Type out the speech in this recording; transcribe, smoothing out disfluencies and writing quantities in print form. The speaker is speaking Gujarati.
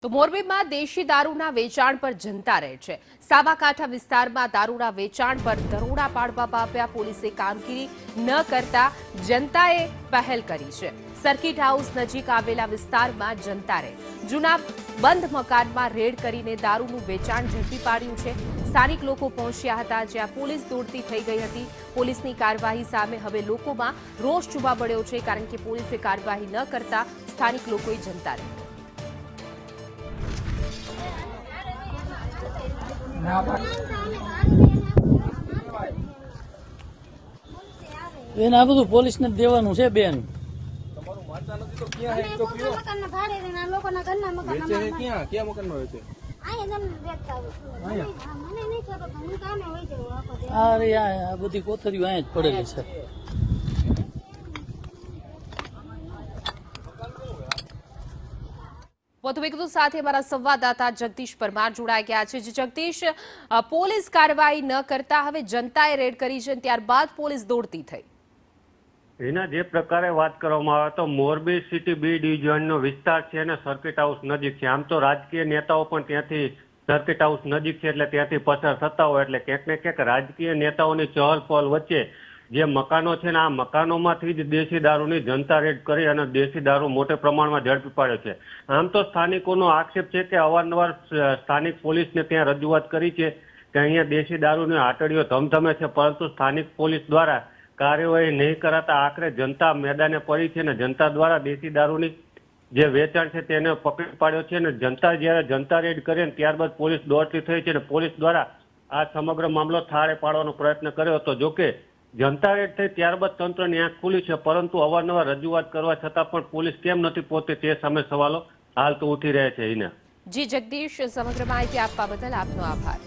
તો મોરબીમાં દેશી દારૂના વેચાણ પર જનતા રહે છે। સાબરકાંઠા વિસ્તારમાં દારૂના વેચાણ પર દરોડા પાડવામાં આવ્યા। પોલીસે કામગીરી ન કરતા જનતાએ પહેલ કરી છે। સર્કિટ હાઉસ નજીક આવેલા વિસ્તારમાં જનતા રહે જૂના બંધ મકાનમાં રેડ કરીને દારૂનું વેચાણ ઝડપી પાડ્યું છે। સ્થાનિક લોકો પહોંચ્યા હતા, જ્યાં પોલીસ દોડતી થઈ ગઈ હતી। પોલીસની કાર્યવાહી સામે હવે લોકોમાં રોષ જોવા મળ્યો છે, કારણ કે પોલીસે કાર્યવાહી ન કરતા સ્થાનિક લોકોએ જનતા રહે બેન આ બધું પોલીસને દેવાનું છે બેન। અરે આ બધી કોથરીઓ અહીંયા જ પડેલી છે। વધુ વિગતો સાથે અમારા સંવાદદાતા જગદીશ પરમાર જોડાઈ ગયા છે। જગદીશ, પોલીસ કાર્યવાહી ન કરતા હવે જનતાએ રેડ કરી છે, ત્યારબાદ પોલીસ દોડતી થઈ। એના જે પ્રકારે વાત કરવામાં આવે તો મોરબી સિટી બી ડિવિઝનનો વિસ્તાર છે અને સર્કિટ હાઉસ નજીક છે। આમ તો રાજકીય નેતાઓ પણ ત્યાંથી સર્કિટ હાઉસ નજીક છે એટલે ત્યાંથી પસાર થતા હોય, એટલે ક્યાંક ને ક્યાંક રાજકીય નેતાઓની ચહલ પહલ વચ્ચે જે મકાનો છે ને આ મકાનોમાંથી જ દેશી દારૂની જનતા રેડ કરી અને દેશી દારૂ મોટે પ્રમાણમાં ઝડપી પાડ્યો છે। આમ તો સ્થાનિકોનો આક્ષેપ છે કે અવારનવાર સ્થાનિક પોલીસને ત્યાં રજૂઆત કરી છે કે અહીંયા દેશી દારૂની આટડીઓ ધમધમે છે, પરંતુ સ્થાનિક પોલીસ દ્વારા કાર્યવાહી નહીં કરાતા આખરે જનતા મેદાને પડી છે અને જનતા દ્વારા દેશી દારૂની જે વેચાણ છે તેને પકડી પાડ્યો છે। અને જનતા જ્યારે જનતા રેડ કરે ને ત્યારબાદ પોલીસ દોડતી થઈ છે અને પોલીસ દ્વારા આ સમગ્ર મામલો થાળે પાડવાનો પ્રયત્ન કર્યો હતો। જોકે જનતા રેડ થઈ ત્યારબાદ તંત્રની આંખ ખુલી છે, પરંતુ અવારનવાર રજૂઆત કરવા છતાં પણ પોલીસ કેમ નથી પહોંચતી તે સામે સવાલો હાલ તો ઉઠી રહ્યા છે। જી જગદીશ, સમગ્ર માહિતી આપવા બદલ આપનો આભાર।